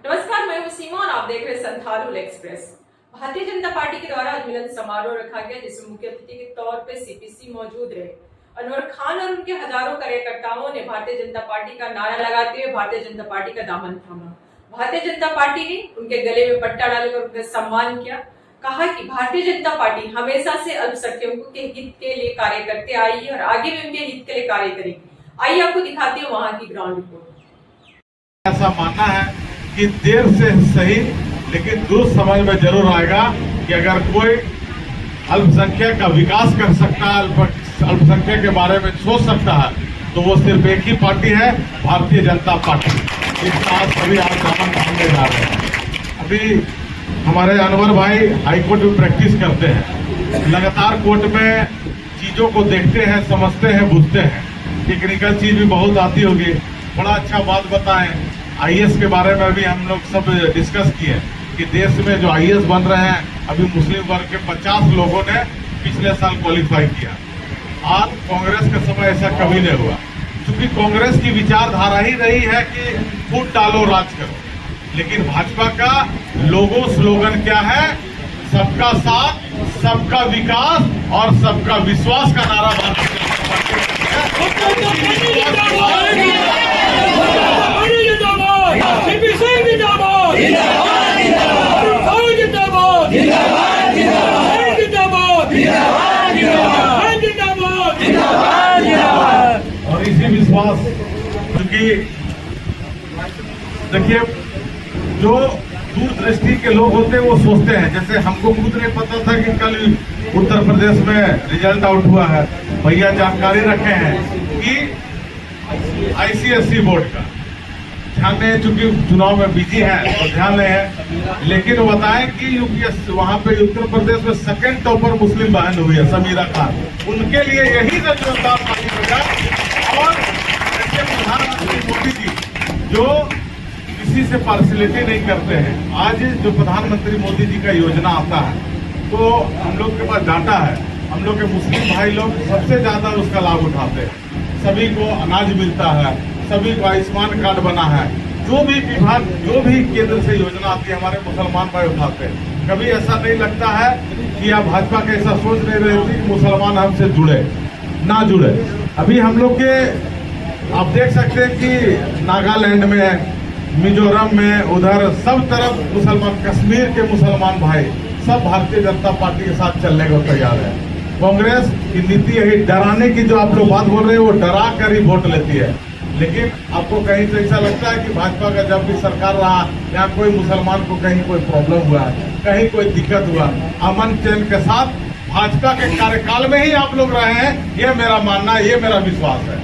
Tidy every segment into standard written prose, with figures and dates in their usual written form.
नमस्कार, मैं हूं सीमा और आप देख रहे हैं संथाल एक्सप्रेस। भारतीय जनता पार्टी के द्वारा आज मिलन समारोह रखा गया, जिसमें मुख्य अतिथि के तौर पे सीपीसी मौजूद रहे। अनवर खान और उनके हजारों कार्यकर्ताओं ने भारतीय जनता पार्टी का नारा लगाते हुए भारतीय जनता पार्टी का दामन थामा। भारतीय जनता पार्टी ने उनके गले में पट्टा डालकर उनका सम्मान किया। कहा कि भारतीय जनता पार्टी हमेशा से अल्पसंख्यकों के हित के लिए कार्य करते आई है और आगे भी उनके हित के लिए कार्य करेगी। आइए आपको दिखाती हूँ वहाँ की ग्राउंड रिपोर्ट। ऐसा मानना है कि देर से सही लेकिन दुरुस्त समझ में जरूर आएगा कि अगर कोई अल्पसंख्यक का विकास कर सकता है, अल्पसंख्यक के बारे में सोच सकता है, तो वो सिर्फ एक ही पार्टी है, भारतीय जनता पार्टी। इसका आज सभी आज दामन थामने जा रहे हैं। अभी हमारे अनवर भाई हाईकोर्ट में प्रैक्टिस करते हैं, लगातार कोर्ट में चीजों को देखते हैं, समझते हैं, बुझते हैं। टेक्निकल चीज भी बहुत आती होगी। बड़ा अच्छा बात बताएं। आईएएस के बारे में भी हम लोग सब डिस्कस किए कि देश में जो आईएएस बन रहे हैं, अभी मुस्लिम वर्ग के 50 लोगों ने पिछले साल क्वालिफाई किया। आज कांग्रेस के समय ऐसा कभी नहीं हुआ, क्योंकि कांग्रेस की विचारधारा ही रही है कि फूट डालो राज करो। लेकिन भाजपा का लोगो स्लोगन क्या है? सबका साथ, सबका विकास और सबका विश्वास का नारा भारतीय और इसी विश्वास, क्योंकि देखिए जो दूरदृष्टि के लोग होते हैं वो सोचते हैं, जैसे हमको खुद नहीं पता था कि कल उत्तर प्रदेश में रिजल्ट आउट हुआ है। भैया जानकारी रखे हैं कि आईसीएसई बोर्ड का ध्यान नहीं है, चूंकि चुनाव में बिजी है तो ध्यान नहीं है। लेकिन वो बताएं कि यूपीएस वहां पे उत्तर प्रदेश में सेकंड टॉपर मुस्लिम बहन हुई है, समीरा खान। उनके लिए यही जोरदार ताली बजाए। और ऐसे प्रधानमंत्री मोदी जी जो किसी से पार्शलिटी नहीं करते हैं, आज जो प्रधानमंत्री मोदी जी का योजना आता है तो हम लोग के पास डाटा है, हम लोग के मुस्लिम भाई लोग सबसे ज्यादा उसका लाभ उठाते हैं। सभी को अनाज मिलता है, सभी को आयुष्मान कार्ड बना है। जो भी विभाग, जो भी केंद्र से योजना आती है, हमारे मुसलमान भाई उठाते हैं। कभी ऐसा नहीं लगता है कि आप भाजपा के ऐसा सोच नहीं रहे थे कि मुसलमान हमसे जुड़े ना जुड़े। अभी हम लोग के आप देख सकते हैं कि नागालैंड में, मिजोरम में, उधर सब तरफ मुसलमान, कश्मीर के मुसलमान भाई सब भारतीय जनता पार्टी के साथ चलने को तैयार है। कांग्रेस की नीति यही डराने की, जो आप लोग बात बोल रहे हैं, वो डरा कर ही वोट लेती है। लेकिन आपको कहीं से ऐसा लगता है कि भाजपा का जब भी सरकार रहा, यहाँ कोई मुसलमान को कहीं कोई प्रॉब्लम हुआ है, कहीं कोई दिक्कत हुआ, अमन चैन के साथ भाजपा के कार्यकाल में ही आप लोग रहे हैं। ये मेरा मानना है, ये मेरा विश्वास है।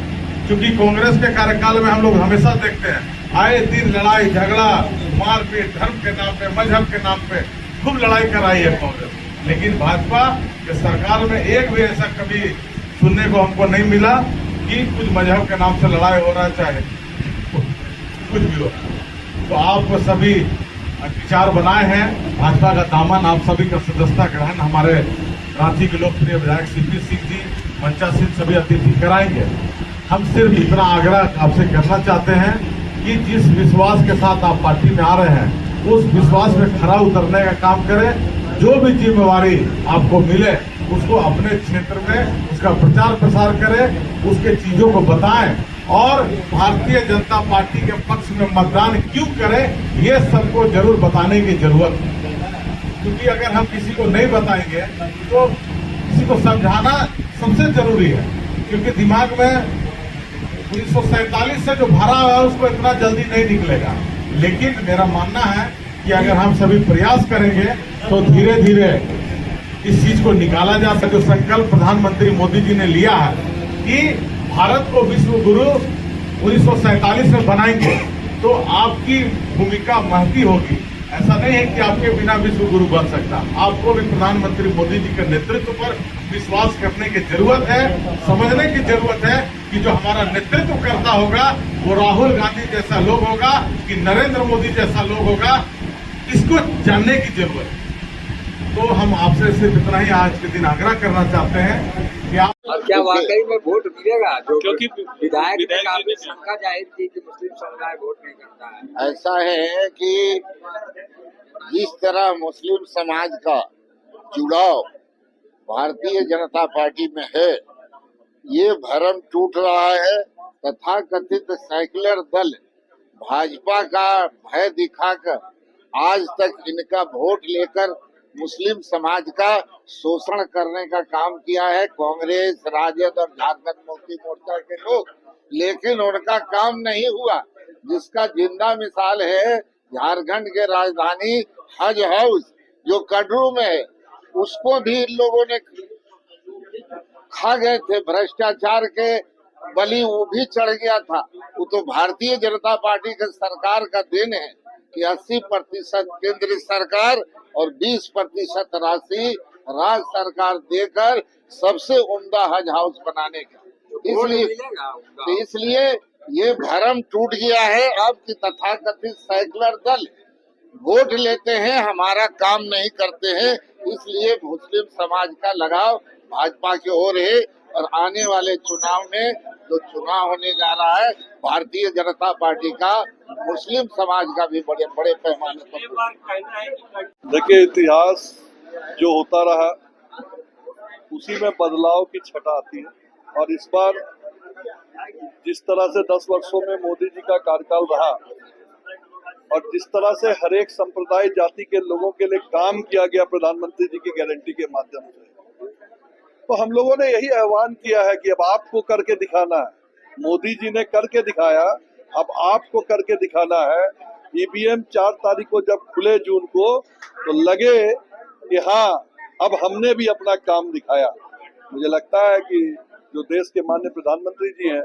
क्योंकि कांग्रेस के कार्यकाल में हम लोग हमेशा देखते हैं आए दिन लड़ाई झगड़ा, मारपीट, धर्म के नाम पे, मजहब के नाम पे खूब लड़ाई कराई है कांग्रेस। लेकिन भाजपा के सरकार में एक भी ऐसा कभी सुनने को हमको नहीं मिला कि कुछ मजहब के नाम से लड़ाई हो रहा, चाहे कुछ भी हो। तो आप सभी विचार बनाए हैं, भाजपा का दामन, आप सभी का सदस्यता ग्रहण हमारे रांची के लोकप्रिय विधायक सीपी सिंह जी, मंचा सिंह सभी अतिथि कराएंगे। हम सिर्फ इतना आग्रह आपसे करना चाहते हैं कि जिस विश्वास के साथ आप पार्टी में आ रहे हैं, उस विश्वास में खरा उतरने का काम करें। जो भी जिम्मेवारी आपको मिले उसको अपने क्षेत्र में उसका प्रचार प्रसार करें, उसके चीजों को बताएं और भारतीय जनता पार्टी के पक्ष में मतदान क्यों करें, ये सबको जरूर बताने की जरूरत है। क्योंकि अगर हम किसी को नहीं बताएंगे तो किसी को समझाना सबसे जरूरी है। क्योंकि दिमाग में 1947 से जो भरा हुआ है उसको इतना जल्दी नहीं निकलेगा। लेकिन मेरा मानना है कि अगर हम सभी प्रयास करेंगे तो धीरे धीरे इस चीज को निकाला जा सके। जो संकल्प प्रधानमंत्री मोदी जी ने लिया है कि भारत को विश्व गुरु 1947 में बनाएंगे, तो आपकी भूमिका महती होगी। ऐसा नहीं है कि आपके बिना विश्व गुरु बन सकता। आपको भी प्रधानमंत्री मोदी जी के नेतृत्व पर विश्वास करने की जरूरत है, समझने की जरूरत है कि जो हमारा नेतृत्व करता होगा वो राहुल गांधी जैसा लोग होगा कि नरेंद्र मोदी जैसा लोग होगा, इसको जानने की जरूरत है। तो हम आपसे सिर्फ इतना ही आज के दिन आग्रह करना चाहते हैं कि आप और क्या देखिए, वाकई में वोट मिलेगा? जो क्योंकि विधायक ने विधायक जी काफी ने शंका जाहिर की कि मुस्लिम समुदाय वोट नहीं करता है। ऐसा है कि जिस तरह मुस्लिम समाज का जुड़ाव भारतीय जनता पार्टी में है, ये भरम टूट रहा है। तथा कथित सेक्युलर दल भाजपा का भय दिखाकर आज तक इनका वोट लेकर मुस्लिम समाज का शोषण करने का काम किया है कांग्रेस, राजद और झारखंड मुक्ति मोर्चा के लोग, लेकिन उनका काम नहीं हुआ। जिसका जिंदा मिसाल है झारखंड के राजधानी हज हाउस जो कटरू में है, उसको भी इन लोगों ने खा गए थे। भ्रष्टाचार के बलि वो भी चढ़ गया था। वो तो भारतीय जनता पार्टी के सरकार का देन है कि 80% केंद्र सरकार और 20% राशि राज्य सरकार देकर सबसे उम्दा हज हाउस बनाने का। वोट इसलिए मिलेगा उनका। तो इसलिए ये भरम टूट गया है अब कि तथाकथित सेक्युलर दल वोट लेते हैं, हमारा काम नहीं करते हैं। इसलिए मुस्लिम समाज का लगाव भाजपा की ओर है और आने वाले चुनाव में जो चुनाव होने जा रहा है भारतीय जनता पार्टी का मुस्लिम समाज का भी बड़े बड़े पैमाने पर। देखिए, इतिहास जो होता रहा उसी में बदलाव की छटा आती है और इस बार जिस तरह से 10 वर्षों में मोदी जी का कार्यकाल रहा और जिस तरह से हर एक संप्रदाय जाति के लोगों के लिए काम किया गया प्रधानमंत्री जी की गारंटी के माध्यम से, तो हम लोगों ने यही आह्वान किया है कि अब आपको करके दिखाना है। मोदी जी ने करके दिखाया, अब आपको करके दिखाना है। ईवीएम 4 तारीख को जब खुले जून को, तो लगे कि हाँ अब हमने भी अपना काम दिखाया। मुझे लगता है कि जो देश के माननीय प्रधानमंत्री जी हैं,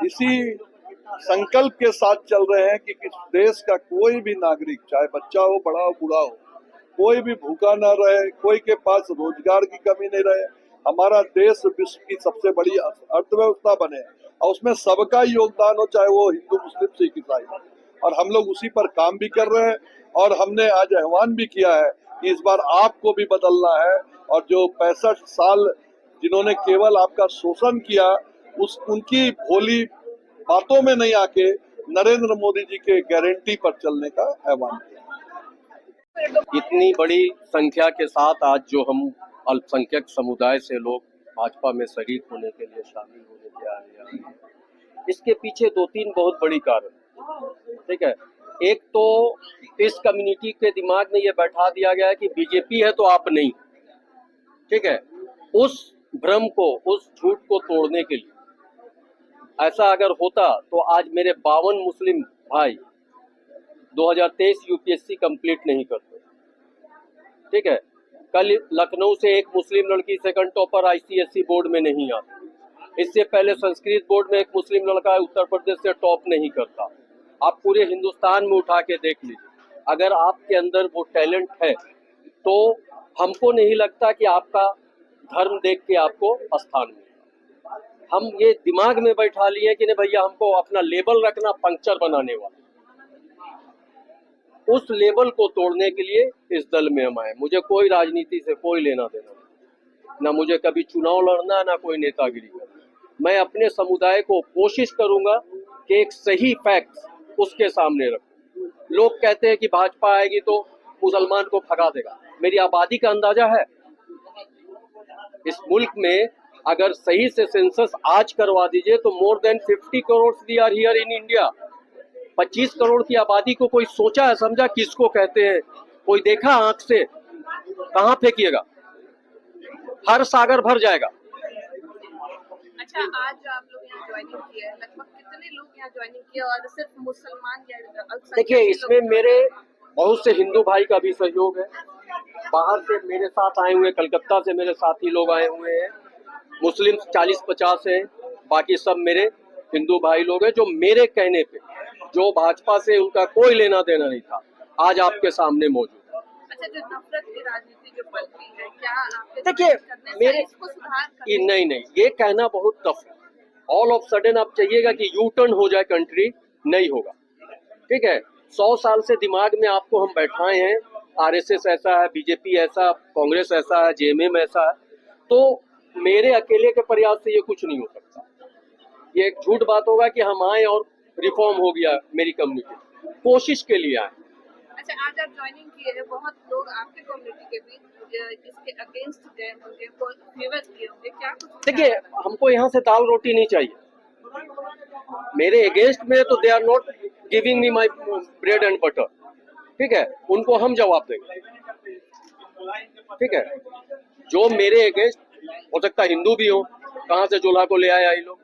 इसी संकल्प के साथ चल रहे हैं कि देश का कोई भी नागरिक, चाहे बच्चा हो, बड़ा हो, बूढ़ा हो, कोई भी भूखा न रहे, कोई के पास रोजगार की कमी नहीं रहे। हमारा देश विश्व की सबसे बड़ी अर्थव्यवस्था बने और उसमें सबका योगदान हो, चाहे वो हिंदू, मुस्लिम, सिख, ईसाई। और हम लोग उसी पर काम भी कर रहे हैं और हमने आज आह्वान भी किया है कि इस बार आपको भी बदलना है और जो 65 साल जिन्होंने केवल आपका शोषण किया, उनकी भोली बातों में नहीं आके नरेंद्र मोदी जी के गारंटी पर चलने का आह्वान किया। इतनी बड़ी संख्या के साथ आज जो हम अल्पसंख्यक समुदाय से लोग भाजपा में शरीक होने के लिए, शामिल होने के लिए आए, इसके पीछे 2-3 बहुत बड़ी कारण, ठीक है। एक तो इस कम्युनिटी के दिमाग में ये बैठा दिया गया है कि बीजेपी है तो आप नहीं, ठीक है। उस भ्रम को, उस झूठ को तोड़ने के लिए, ऐसा अगर होता तो आज मेरे 52 मुस्लिम भाई 2023 यूपीएससी कंप्लीट नहीं करते, ठीक है। कल लखनऊ से एक मुस्लिम लड़की सेकंड टॉपर आईसीएसई बोर्ड में नहीं आती। इससे पहले संस्कृत बोर्ड में एक मुस्लिम लड़का उत्तर प्रदेश से टॉप नहीं करता। आप पूरे हिंदुस्तान में उठा के देख लीजिए, अगर आपके अंदर वो टैलेंट है तो हमको नहीं लगता कि आपका धर्म देख के आपको स्थान मिले। हम ये दिमाग में बैठा लिए कि नहीं भैया हमको अपना लेबल रखना पंक्चर बनाने वाला, उस लेबल को तोड़ने के लिए इस दल में हम आए। मुझे कोई राजनीति से कोई लेना देना नहीं, ना मुझे कभी चुनाव लड़ना, ना कोई नेतागिरी करना। मैं अपने समुदाय को कोशिश करूंगा कि एक सही फैक्ट उसके सामने रखूं। लोग कहते हैं कि भाजपा आएगी तो मुसलमान को भगा देगा। मेरी आबादी का अंदाजा है, इस मुल्क में अगर सही से सेंसस आज करवा दीजिए तो more than 50 crore we are here in India. 25 crore की आबादी को कोई सोचा है, समझा किसको कहते हैं? कोई देखा आंख से? कहाँ फेंकिएगा? हर सागर भर जाएगा। अच्छा, आज आप लोग यहाँ ज्वाइनिंग किया है, लगभग कितने लोग यहाँ ज्वाइनिंग किया और सिर्फ मुसलमान या अल्पसंख्यक? देखिए, इसमें मेरे बहुत से हिंदू भाई का भी सहयोग है। बाहर से मेरे साथ आए हुए, कलकत्ता से मेरे साथी लोग आए हुए हैं। मुस्लिम 40-50 हैं, बाकी सब मेरे हिंदू भाई लोग हैं जो मेरे कहने पे, जो भाजपा से उनका कोई लेना देना नहीं था, आज आपके सामने मौजूद है। अच्छा, जो नफरत की राजनीति जो पल रही है, क्या आपके देखिए, मेरे इसको सुधार करने? नहीं, ये कहना बहुत टफ है। ऑल ऑफ सडन आप चाहिएगा कि यू टर्न हो जाए कंट्री, नहीं होगा, ठीक है। 100 साल से दिमाग में आपको हम बैठाए हैं, आरएसएस ऐसा है, बीजेपी ऐसा, कांग्रेस ऐसा है, जेएमएम ऐसा है। तो मेरे अकेले के प्रयास से ये कुछ नहीं हो सकता। ये एक झूठ बात होगा कि हम आए और रिफॉर्म हो गया मेरी कम्युनिटी। कोशिश के लिए आए। अच्छा, आज आप ज्वाइनिंग किए हैं, बहुत लोग आपके कम्युनिटी के बीच इसके अगेंस्ट गए होंगे, फेवर किए होंगे, क्या कुछ? देखिए, हमको यहाँ से दाल रोटी नहीं चाहिए। मेरे अगेंस्ट में तो they are not giving me my bread and butter, ठीक है, उनको हम जवाब देंगे, ठीक है। जो मेरे अगेंस्ट, हो सकता है हिंदू भी हो, कहाँ से जोला को ले आया ये लोग,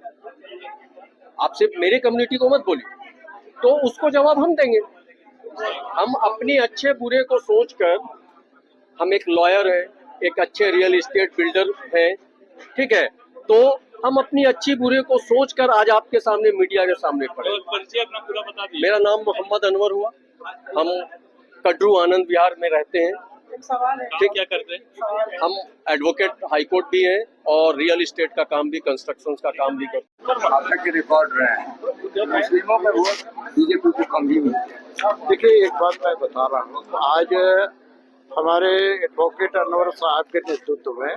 आप सिर्फ मेरे कम्युनिटी को मत बोलिए, तो उसको जवाब हम देंगे। हम अपनी अच्छे बुरे को सोचकर, हम एक लॉयर है, एक अच्छे रियल एस्टेट बिल्डर है, ठीक है, तो हम अपनी अच्छी बुरे को सोचकर आज आपके सामने मीडिया के सामने खड़े। परिचय अपना पूरा बता दीजिए। मेरा नाम मोहम्मद अनवर हुआ, हम कटरू आनंद विहार में रहते हैं। ठीक, क्या करते हैं? हम एडवोकेट हाई कोर्ट भी हैं और रियल एस्टेट का काम भी, कंस्ट्रक्शन का काम भी करते हैं। अब तक के रिकॉर्ड रहे हैं, मुस्लिमों का वोट बीजेपी को कम ही मिलता है। देखिए, एक बात मैं बता रहा हूँ, आज हमारे एडवोकेट अनवर साहब के नेतृत्व में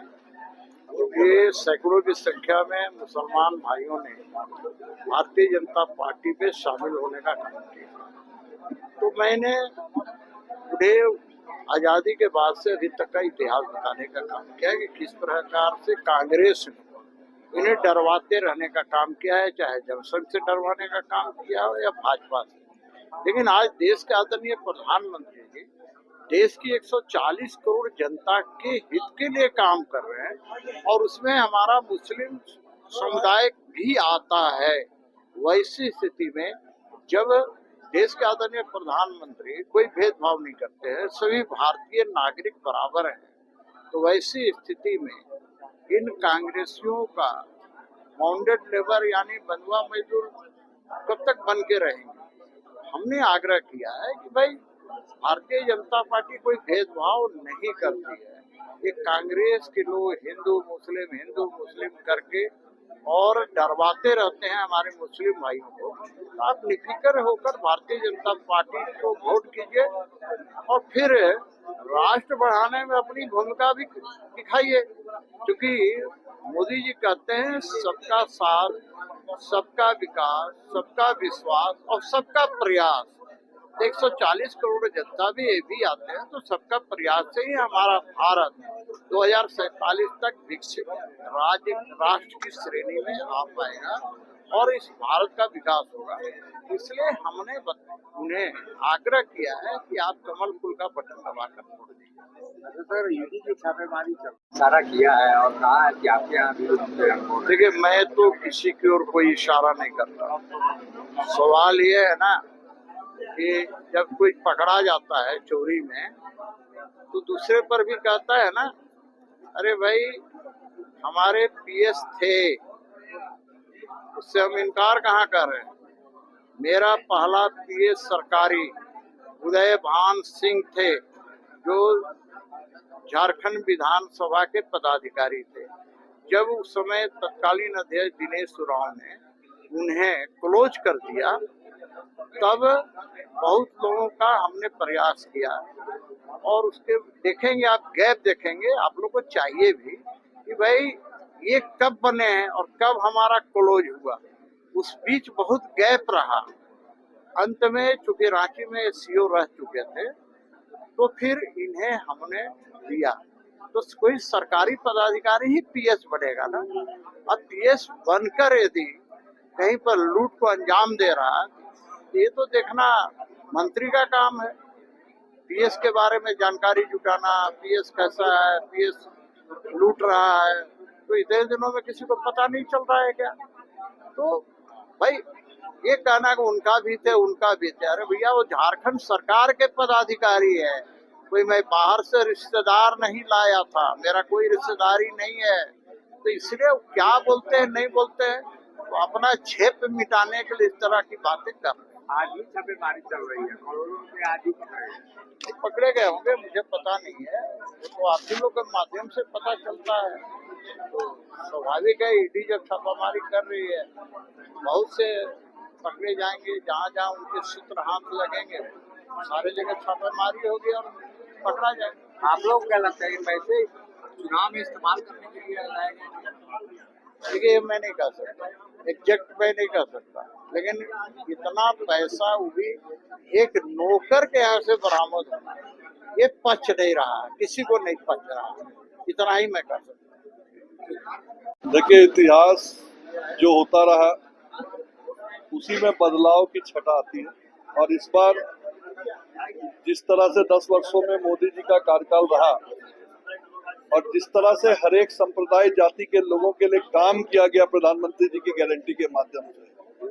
ये सैकड़ों की संख्या में मुसलमान भाइयों ने भारतीय जनता पार्टी में शामिल होने का काम किया। तो मैंने उन्हें आज़ादी के बाद से अभी तक का इतिहास बताने का काम किया है कि किस प्रकार से कांग्रेस ने इन्हें डरवाते रहने का काम किया है, चाहे जनसंघ से डरवाने का काम किया हो या भाजपा से। लेकिन आज देश के आदरणीय प्रधानमंत्री जी देश की 140 करोड़ जनता के हित के लिए काम कर रहे हैं और उसमें हमारा मुस्लिम समुदाय भी आता है। वैसी स्थिति में जब देश के आदरणीय प्रधानमंत्री कोई भेदभाव नहीं करते हैं, सभी भारतीय नागरिक बराबर हैं, तो वैसी स्थिति में इन कांग्रेसियों का बाउंडेड लेबर यानी बंधुआ मजदूर कब तक बन के रहेंगे। हमने आग्रह किया है कि भाई भारतीय जनता पार्टी कोई भेदभाव नहीं करती है। ये कांग्रेस के लोग हिंदू मुस्लिम करके और डरवाते रहते हैं हमारे मुस्लिम भाइयों को। तो आप निफिक्र होकर भारतीय जनता पार्टी को वोट कीजिए और फिर राष्ट्र बढ़ाने में अपनी भूमिका भी दिखाइए, क्योंकि मोदी जी कहते हैं सबका साथ, सबका विकास, सबका विश्वास और सबका प्रयास। 140 करोड़ जनता भी आते हैं, तो सबका प्रयास से ही हमारा भारत 2047 तक विकसित राष्ट्र की श्रेणी में आ पाएगा और इस भारत का विकास होगा। इसलिए हमने उन्हें आग्रह किया है कि आप कमल फूल का बटन दबाकर छोड़ दीजिए। सर, ईडी की छापेमारी सारा किया है और कहा है कि आपके यहाँ भी। देखिए, मैं तो किसी की ओर कोई इशारा नहीं करता। सवाल ये है ना कि जब कोई पकड़ा जाता है चोरी में तो दूसरे पर भी कहता है ना, अरे भाई हमारे पीएस थे, उससे हम इनकार कहाँ कर रहे हैं। मेरा पहला पीएस सरकारी उदय भान सिंह थे, जो झारखंड विधानसभा के पदाधिकारी थे। जब उस समय तत्कालीन अध्यक्ष दिनेश उरांव ने उन्हें क्लोज कर दिया, तब बहुत लोगों का हमने प्रयास किया और उसके देखेंगे आप, गैप देखेंगे, आप लोग को चाहिए भी कि भाई ये कब बने हैं और कब हमारा क्लोज हुआ। उस बीच बहुत गैप रहा। अंत में चूंकि रांची में सीओ रह चुके थे, तो फिर इन्हें हमने दिया। तो कोई सरकारी पदाधिकारी ही पीएस बनेगा ना, और पीएस बनकर यदि कहीं पर लूट को अंजाम दे रहा है, ये तो देखना मंत्री का काम है। पीएस के बारे में जानकारी जुटाना, पीएस कैसा है, पीएस लूट रहा है, तो इतने दिनों में किसी को पता नहीं चल रहा है क्या? तो भाई ये कहना कि उनका भी थे, अरे भैया वो झारखंड सरकार के पदाधिकारी है, कोई मैं बाहर से रिश्तेदार नहीं लाया था, मेरा कोई रिश्तेदारी नहीं है। तो इसलिए क्या बोलते हैं नहीं बोलते हैं, तो अपना झेप मिटाने के लिए इस तरह की बातें कर रहे हैं। आज भी छापेमारी चल रही है, करोड़ों रुपए आज ही पकड़े गए होंगे, मुझे पता नहीं है, तो आप ही लोग के माध्यम से पता चलता है। तो स्वाभाविक है, ईडी जब छापामारी कर रही है, बहुत से पकड़े जाएंगे, जहाँ जहाँ उनके सूत्र हाथ लगेंगे सारे जगह छापेमारी होगी और पकड़ा जाएगा। आप लोग क्या लगता है कि पैसे चुनाव में इस्तेमाल करने के लिए लाए गए? देखिए मैं नहीं कह सकता, एग्जैक्ट मैं नहीं कह सकता, लेकिन इतना पैसा वो भी एक नौकर के यहाँ से बरामद होना ये पच नहीं रहा, किसी को नहीं पच रहा, इतना ही मैं कह सकता। देखिए इतिहास जो होता रहा उसी में बदलाव की छटा आती है और इस बार जिस तरह से 10 वर्षों में मोदी जी का कार्यकाल रहा और जिस तरह से हर एक संप्रदाय जाति के लोगों के लिए काम किया गया प्रधानमंत्री जी की गारंटी के माध्यम से,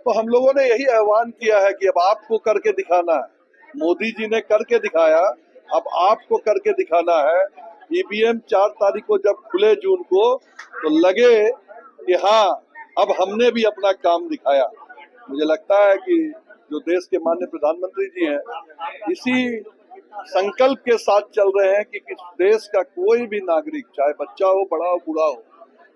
तो हम लोगों ने यही आह्वान किया है कि अब आपको करके दिखाना है। मोदी जी ने करके दिखाया, अब आपको करके दिखाना है। ईवीएम 4 तारीख को जब खुले जून को, तो लगे कि हाँ अब हमने भी अपना काम दिखाया। मुझे लगता है कि जो देश के माननीय प्रधानमंत्री जी हैं, इसी संकल्प के साथ चल रहे हैं कि इस देश का कोई भी नागरिक, चाहे बच्चा हो, बड़ा हो, बूढ़ा हो,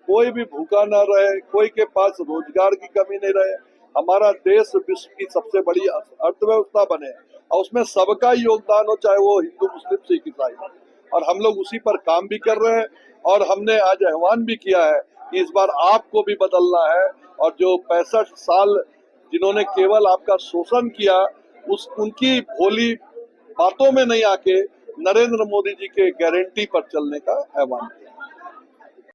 कोई भी भूखा ना रहे, कोई के पास रोजगार की कमी नहीं रहे। हमारा देश विश्व की सबसे बड़ी अर्थव्यवस्था बने और उसमें सबका योगदान हो, चाहे वो हिंदू, मुस्लिम, सिख, ईसाई। और हम लोग उसी पर काम भी कर रहे हैं और हमने आज आह्वान भी किया है कि इस बार आपको भी बदलना है और जो 65 साल जिन्होंने केवल आपका शोषण किया, उनकी भोली बातों में नहीं आके नरेंद्र मोदी जी के गारंटी पर चलने का आह्वान किया।